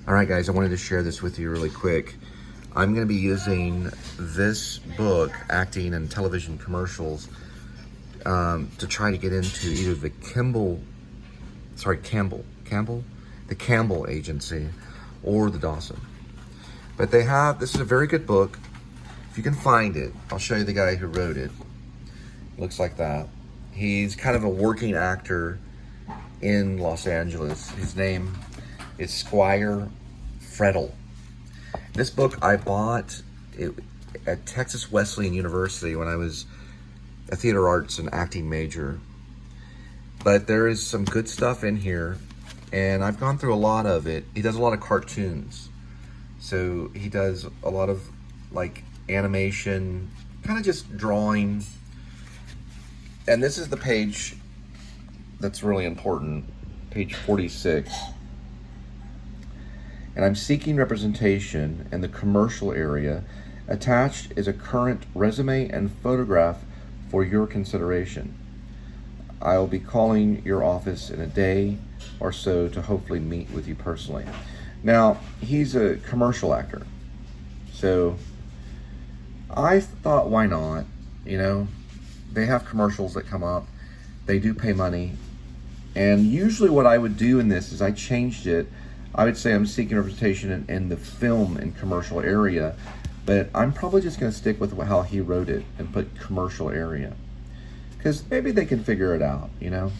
All right, guys, I wanted to share this with you really quick. I'm going to be using this book, Acting and Television Commercials, to try to get into either the Campbell Agency or the Dawson. But they have, this is a very good book. If you can find it, I'll show you the guy who wrote it. Looks like that. He's kind of a working actor in Los Angeles. His name is Squire Frettle. This book I bought at Texas Wesleyan University when I was a theater arts and acting major. But there is some good stuff in here, and I've gone through a lot of it. He does a lot of cartoons. So he does a lot of like animation, kind of just drawing. And this is the page that's really important, page 46. And I'm seeking representation in the commercial area. Attached is a current resume and photograph for your consideration. I'll be calling your office in a day or so to hopefully meet with you personally. Now, he's a commercial actor. So I thought, why not? You know, they have commercials that come up. They do pay money. And usually what I would do in this is I changed it. I would say I'm seeking representation in the film and commercial area, but I'm probably just going to stick with how he wrote it and put commercial area. Because maybe they can figure it out, you know?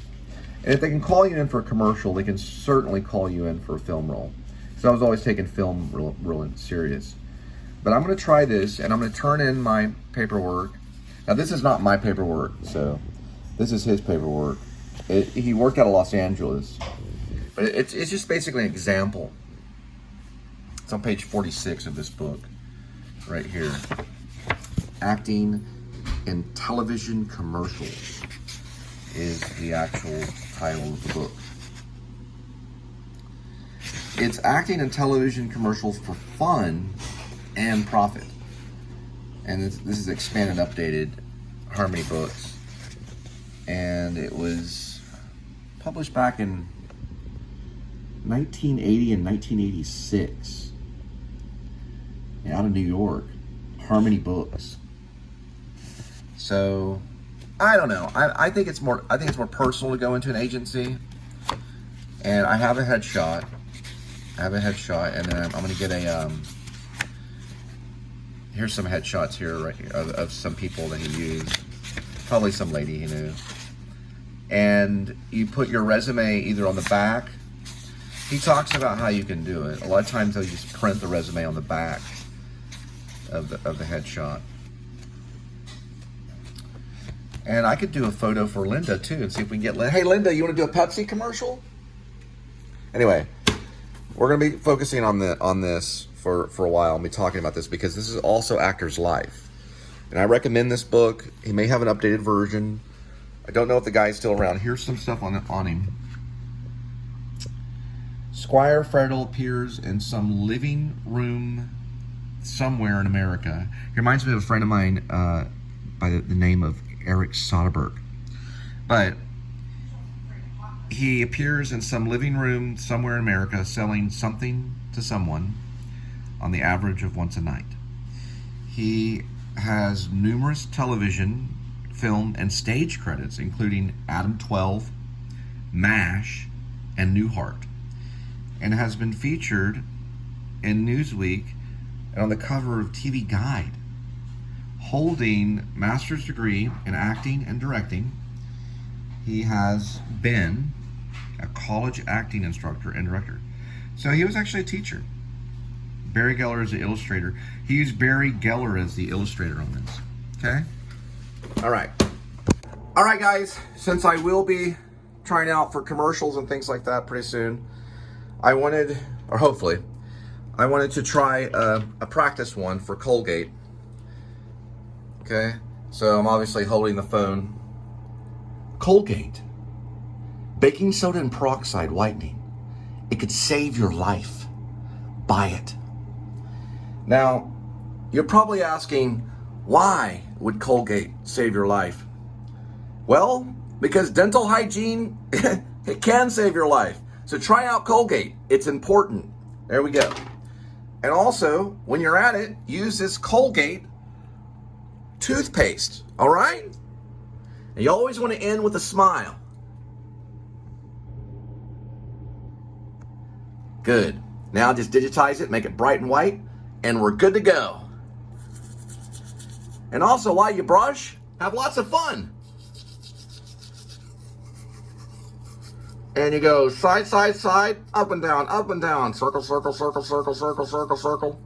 And if they can call you in for a commercial, they can certainly call you in for a film role. So I was always taking film real serious. But I'm going to try this, and I'm going to turn in my paperwork. Now, this is not my paperwork, so this is his paperwork. He worked out of Los Angeles. But it's just basically an example. It's on page 46 of this book, right here. Acting in Television Commercials is the actual title of the book. It's acting in television commercials for fun and profit. And this is expanded, updated Harmony Books. And it was published back in 1980 and 1986 out of New York. Harmony Books. So I don't know. I think it's more personal to go into an agency. And I have a headshot. And then I'm gonna get a here's some headshots here right here of some people that he used. Probably some lady he knew. And you put your resume either on the back. He talks about how you can do it. A lot of times they'll just print the resume on the back of the headshot. And I could do a photo for Linda too and see if we can get Linda. Hey Linda, you want to do a Pepsi commercial? Anyway, we're going to be focusing on this for a while and be talking about this because this is also Actor's Life. And I recommend this book. He may have an updated version. I don't know if the guy's still around. Here's some stuff on him. Squire Frettle appears in some living room somewhere in America. He reminds me of a friend of mine by the name of Eric Soderbergh. But he appears in some living room somewhere in America selling something to someone on the average of once a night. He has numerous television, film, and stage credits, including Adam 12, MASH, and Newhart, and has been featured in Newsweek and on the cover of TV Guide. Holding master's degree in acting and directing, he has been a college acting instructor and director. So he was actually a teacher. Barry Geller is the illustrator. He used Barry Geller as the illustrator on this. Okay? All right. All right, guys. Since I will be trying out for commercials and things like that pretty soon, I wanted, or hopefully, I wanted to try a practice one for Colgate. Okay? So I'm obviously holding the phone. Colgate. Baking soda and peroxide whitening. It could save your life. Buy it. Now, you're probably asking, why would Colgate save your life? Well, because dental hygiene, it can save your life. So try out Colgate. It's important. There we go. And also, when you're at it, use this Colgate toothpaste, all right? And you always want to end with a smile. Good. Now just digitize it, make it bright and white, and we're good to go. And also, while you brush, have lots of fun. And you go side, side, side, up and down, circle, circle, circle, circle, circle, circle, circle.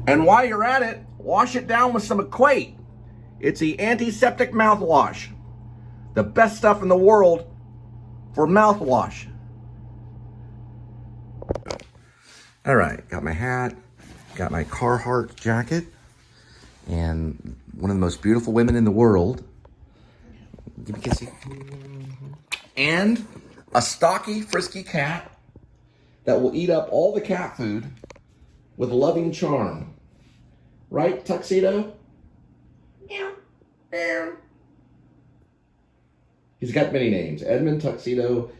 And while you're at it, wash it down with some Equate. It's the antiseptic mouthwash. The best stuff in the world for mouthwash. All right, got my hat, got my Carhartt jacket, and one of the most beautiful women in the world. Give me a kissy. And a stocky, frisky cat that will eat up all the cat food with loving charm. Right, Tuxedo? Meow. Meow. He's got many names. Edmund, Tuxedo,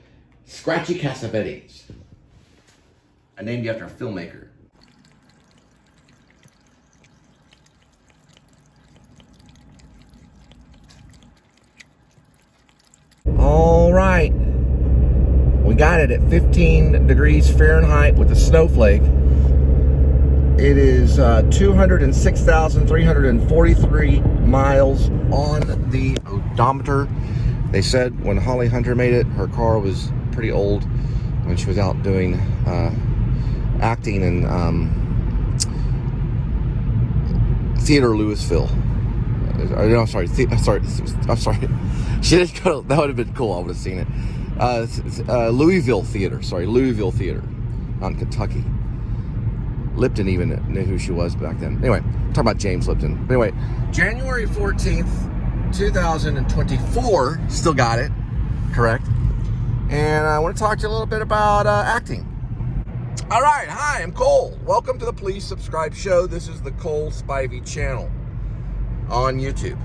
Scratchy Cassavetes. I named you after a filmmaker. All right. We got it at 15 degrees Fahrenheit with a snowflake. It is 206,343 miles on the odometer. They said when Holly Hunter made it, her car was pretty old when she was out doing acting in Theater Louisville. No, I'm sorry. I'm sorry. She didn't go. That would have been cool. I would have seen it. Louisville Theater. Sorry, Louisville Theater, out in Kentucky. Lipton even knew who she was back then. Anyway, talking about James Lipton. But anyway, January 14th, 2024. Still got it. Correct. And I want to talk to you a little bit about acting. All right. Hi, I'm Cole. Welcome to the Please Subscribe show. This is the Cole Spivey channel on YouTube.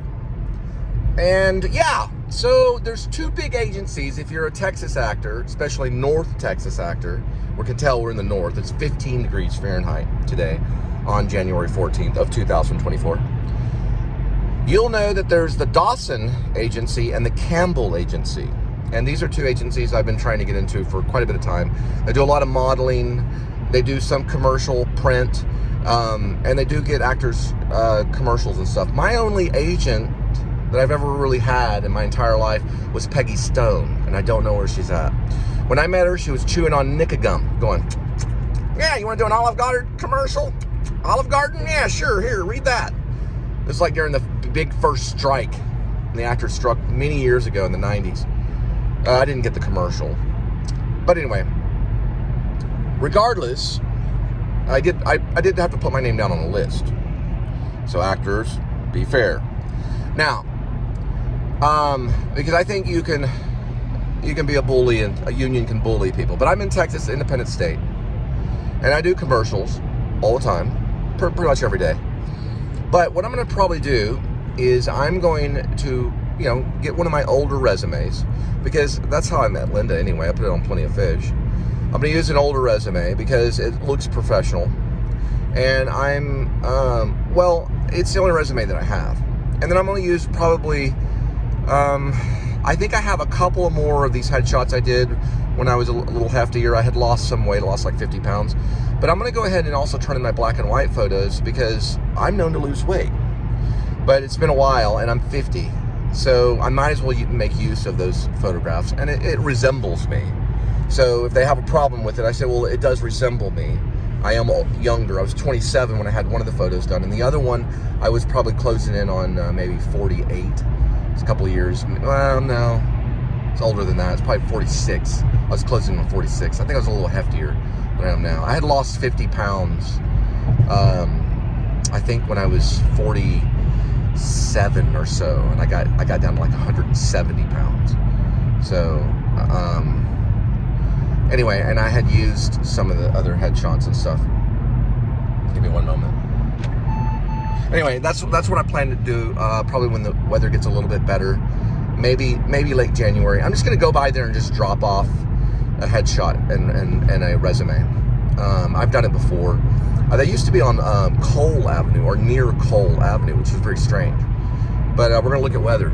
And yeah, so there's two big agencies. If you're a Texas actor, especially North Texas actor, we can tell we're in the north. It's 15 degrees Fahrenheit today on January 14th of 2024. You'll know that there's the Dawson agency and the Campbell agency. And these are two agencies I've been trying to get into for quite a bit of time. They do a lot of modeling. They do some commercial print. And they do get actors commercials and stuff. My only agent that I've ever really had in my entire life was Peggy Stone, and I don't know where she's at. When I met her, she was chewing on Nicka-Gum, going, yeah, you want to do an Olive Garden commercial? Olive Garden? Yeah, sure, here, read that. It was like during the big first strike. The actor struck many years ago in the 90s. I didn't get the commercial. But anyway, regardless, I did have to put my name down on the list. So actors, be fair. Now, because I think you can be a bully and a union can bully people. But I'm in Texas, independent state, and I do commercials all the time, pretty much every day. But what I'm going to probably do is I'm going to, get one of my older resumes, because that's how I met Linda anyway. I put it on Plenty of Fish. I'm going to use an older resume because it looks professional. And it's the only resume that I have. And then I'm going to use probably, I think I have a couple of more of these headshots I did when I was a little heftier. I had lost some weight, lost like 50 pounds. But I'm going to go ahead and also turn in my black and white photos because I'm known to lose weight. But it's been a while and I'm 50. So I might as well make use of those photographs. And it resembles me. So if they have a problem with it, I say, well, it does resemble me. I am younger. I was 27 when I had one of the photos done. And the other one, I was probably closing in on maybe 48. It's a couple of years. Well, no. It's older than that. It's probably 46. I was closing in on 46. I think I was a little heftier than I am now. I had lost 50 pounds, I think when I was 47 or so. And I got down to like 170 pounds. So, anyway, and I had used some of the other headshots and stuff. Give me one moment. Anyway, that's what I plan to do. Probably when the weather gets a little bit better, maybe late January. I'm just gonna go by there and just drop off a headshot and a resume. I've done it before. They used to be on Cole Avenue, or near Cole Avenue, which is very strange. But we're gonna look at weather.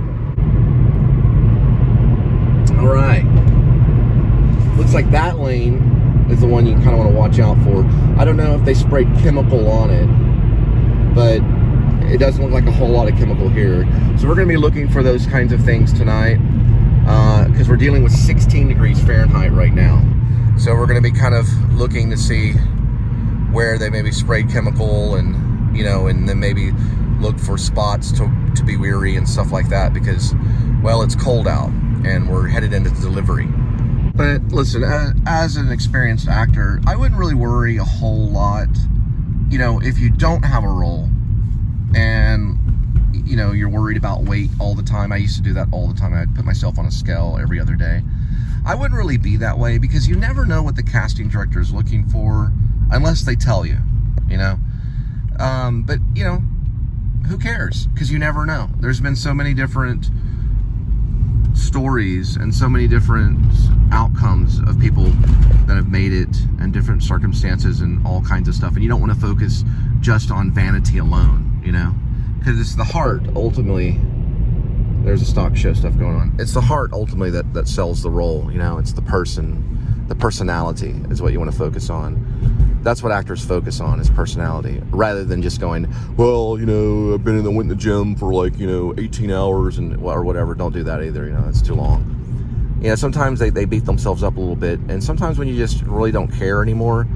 All right. Looks like that lane is the one you kind of want to watch out for. I don't know if they sprayed chemical on it, but it doesn't look like a whole lot of chemical here. So we're going to be looking for those kinds of things tonight, because we're dealing with 16 degrees Fahrenheit right now. So we're going to be kind of looking to see where they maybe sprayed chemical, and you know, and then maybe look for spots to be weary and stuff like that, because, well, it's cold out and we're headed into delivery. But listen, as an experienced actor, I wouldn't really worry a whole lot, you know, if you don't have a role and, you know, you're worried about weight all the time. I used to do that all the time. I'd put myself on a scale every other day. I wouldn't really be that way, because you never know what the casting director is looking for unless they tell you, you know. But, you know, who cares? Because you never know. There's been so many different stories and so many different outcomes of people that have made it, and different circumstances and all kinds of stuff, and you don't want to focus just on vanity alone, you know, because it's the heart ultimately. There's a stock show stuff going on. It's the heart ultimately that sells the role, you know. It's the person, the personality is what you want to focus on. That's what actors focus on, is personality, rather than just going, well, you know, I've been went in the gym for like, you know, 18 hours and or whatever. Don't do that either, you know, it's too long. You know, sometimes they beat themselves up a little bit, and sometimes when you just really don't care anymore,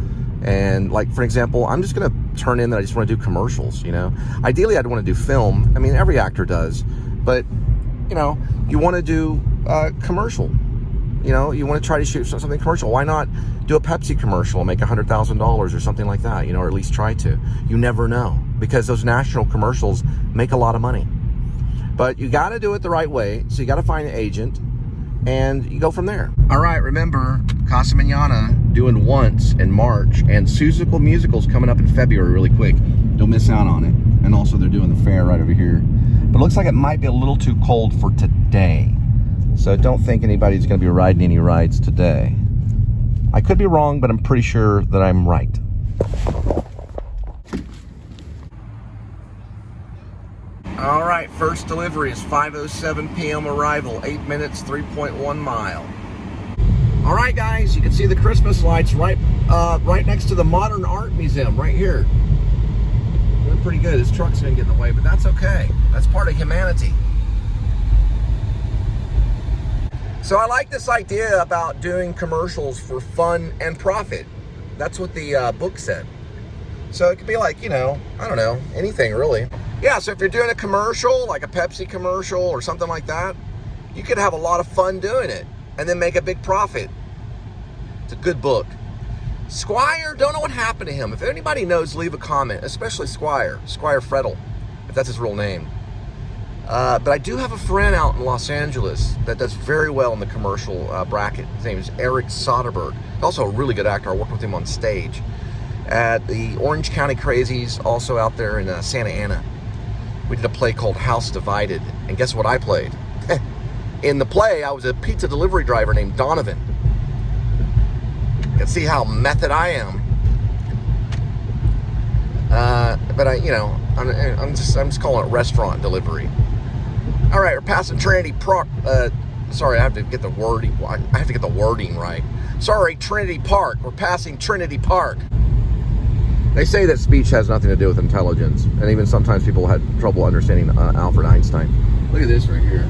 and like, for example, I'm just gonna turn in that I just want to do commercials, you know. Ideally, I'd want to do film. I mean, every actor does, but you know, you want to do commercial. You know, you want to try to shoot something commercial. Why not do a Pepsi commercial and make $100,000 or something like that, you know, or at least try to. You never know, because those national commercials make a lot of money. But you got to do it the right way, so you got to find an agent, and you go from there. All right, remember, Casa Mañana doing Once in March, and Susical Musical's coming up in February really quick. Don't miss out on it. And also they're doing the fair right over here. But it looks like it might be a little too cold for today. So don't think anybody's going to be riding any rides today. I could be wrong, but I'm pretty sure that I'm right. All right, first delivery is 5:07 p.m. arrival, 8 minutes, 3.1 mile. All right, guys, you can see the Christmas lights right next to the Modern Art Museum, right here. Doing pretty good. This truck's gonna get in the way, but that's okay. That's part of humanity. So I like this idea about doing commercials for fun and profit. That's what the book said. So it could be like, you know, I don't know, anything really. Yeah, so if you're doing a commercial, like a Pepsi commercial or something like that, you could have a lot of fun doing it and then make a big profit. It's a good book. Squire, don't know what happened to him. If anybody knows, leave a comment, especially Squire Frettle, if that's his real name. But I do have a friend out in Los Angeles that does very well in the commercial bracket. His name is Eric Soderbergh. He's also a really good actor. I worked with him on stage at the Orange County Crazies, also out there in Santa Ana. We did a play called House Divided, and guess what I played? In the play, I was a pizza delivery driver named Donovan. You can see how method I am. But I'm just calling it restaurant delivery. All right, we're passing Trinity Park. Sorry, I have to get the wording. I have to get the wording right. Sorry, Trinity Park. We're passing Trinity Park. They say that speech has nothing to do with intelligence, and even sometimes people had trouble understanding Albert Einstein. Look at this right here.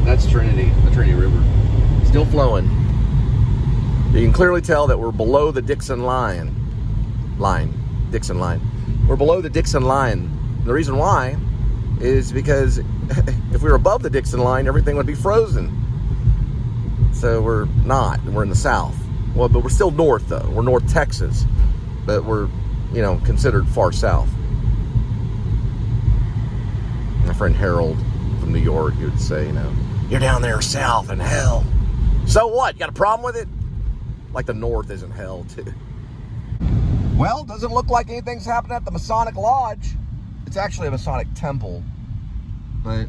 That's Trinity, the Trinity River. Still flowing. You can clearly tell that we're below the Dixon line. Dixon line. We're below the Dixon line. The reason why is because if we were above the Dixon line, everything would be frozen. So we're not. We're in the south. Well, but we're still north, though. We're North Texas, but we're, you know, considered far south. My friend Harold from New York, he would say, you know, you're down there south in hell. So what? You got a problem with it? Like the north isn't hell, too. Well, doesn't look like anything's happening at the Masonic Lodge. It's actually a Masonic temple, but,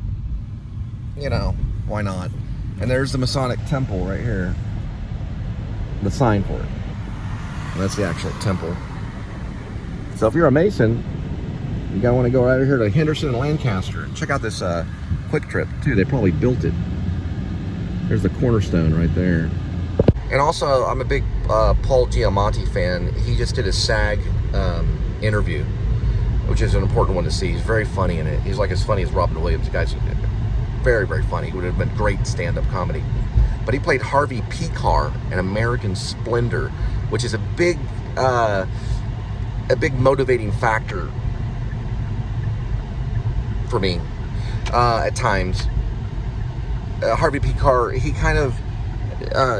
you know, why not? And there's the Masonic Temple right here. The sign for it. And that's the actual temple. So if you're a Mason, you gotta want to go right over here to Henderson and Lancaster. Check out this Quick Trip too. They probably built it. There's the cornerstone right there. And also, I'm a big Paul Giamatti fan. He just did a SAG interview, which is an important one to see. He's very funny in it. He's like as funny as Robin Williams. The guy's very, very funny. He would have been great stand-up comedy. But he played Harvey Picar in American Splendor, which is a big motivating factor for me at times. Harvey Picar, he kind of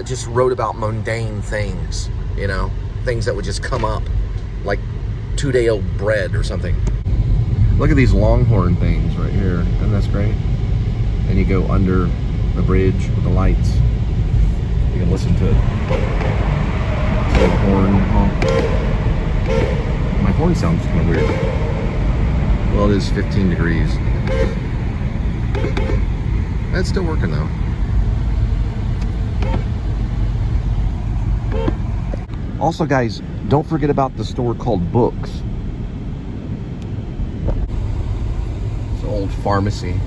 just wrote about mundane things, you know, things that would just come up, like 2-day-old bread or something. Look at these longhorn things right here. Isn't that great? And you go under the bridge with the lights. You can listen to it. The horn honk. My horn sounds kind of weird. Well, it is 15 degrees. That's still working though. Also, guys, don't forget about the store called Books. It's an old pharmacy.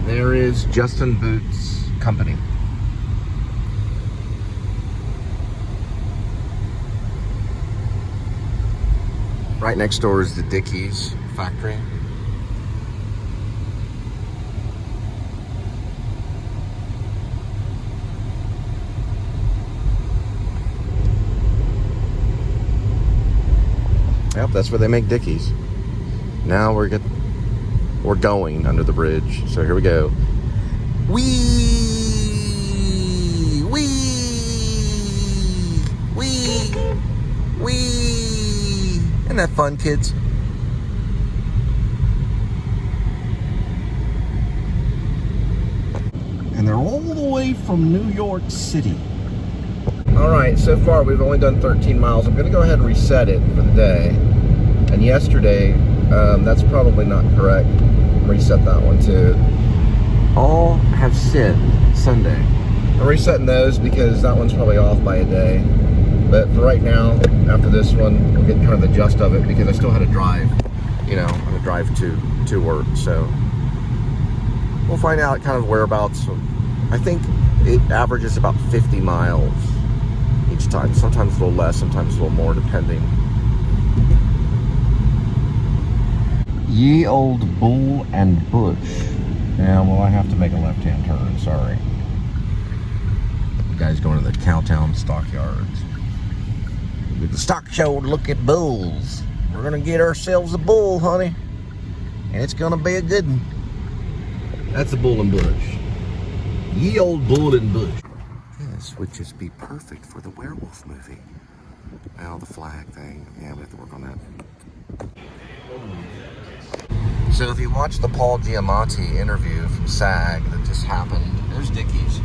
There is Justin Boots Company. Right next door is the Dickies factory. Yep, that's where they make Dickies. Now we're going under the bridge. So here we go. Wee! Wee! Wee! Wee! Isn't that fun, kids? And they're all the way from New York City. Alright, so far we've only done 13 miles. I'm going to go ahead and reset it for the day. And yesterday, that's probably not correct. Reset that one too. All have sinned Sunday. I'm resetting those because that one's probably off by a day. But for right now, after this one, we'll get kind of the gist of it because I still had to drive. You know, I'm gonna drive to work, so we'll find out kind of whereabouts. I think it averages about 50 miles each time. Sometimes a little less, sometimes a little more, depending. Ye Old Bull and Bush. Yeah, well, I have to make a left-hand turn, sorry. You guys going to the Cowtown Stockyards. At the stock show to look at bulls. We're going to get ourselves a bull, honey. And it's going to be a good one. That's a Bull and Bush. Ye Old Bull and Bush. This would just be perfect for the werewolf movie. Now, the flag thing. Yeah, we have to work on that. So if you watch the Paul Giamatti interview from SAG that just happened, there's Dickies.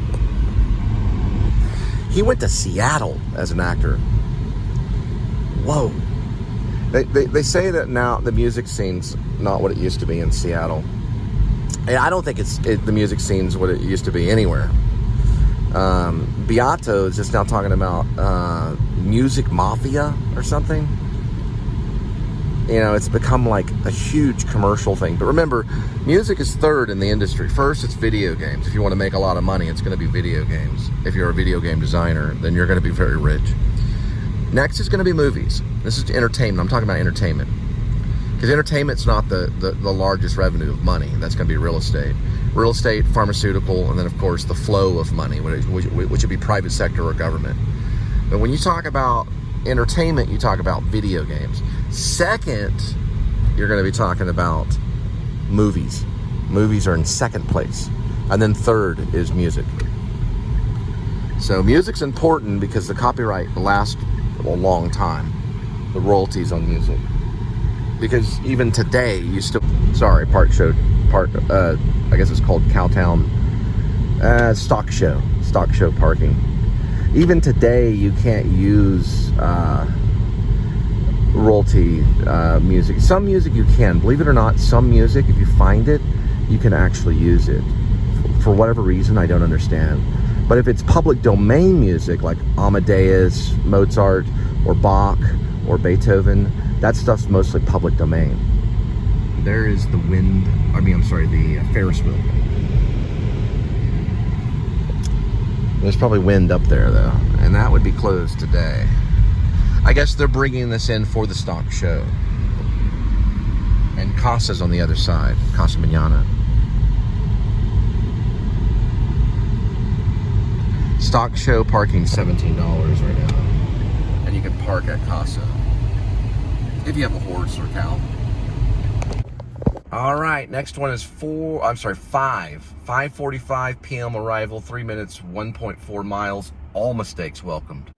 He went to Seattle as an actor. Whoa. They say that now the music scene's not what it used to be in Seattle. And I don't think the music scene's what it used to be anywhere. Beato is just now talking about music mafia or something. You know, it's become like a huge commercial thing. But remember, music is third in the industry. First, it's video games. If you want to make a lot of money, it's going to be video games. If you're a video game designer, then you're going to be very rich. Next is going to be movies. This is entertainment. I'm talking about entertainment. Because entertainment's not the largest revenue of money. That's going to be real estate. Real estate, pharmaceutical, and then, of course, the flow of money, which would be private sector or government. But when you talk about entertainment, you talk about video games. Second, you're going to be talking about movies. Movies are in second place. And then third is music. So music's important because the copyright lasts a long time. The royalties on music. Because even today, you still... Sorry, I guess it's called Cowtown Stock Show parking. Even today, you can't use royalty music. Some music you can. Believe it or not, some music, if you find it, you can actually use it. For whatever reason, I don't understand. But if it's public domain music, like Amadeus, Mozart, or Bach, or Beethoven, that stuff's mostly public domain. There is the the Ferris wheel. There's probably wind up there, though, and that would be closed today. I guess they're bringing this in for the stock show. And Casa's on the other side, Casa Mañana. Stock show parking $17 right now. And you can park at Casa if you have a horse or cow. All right, next one is 5:45 p.m. arrival, 3 minutes, 1.4 miles. All mistakes welcomed.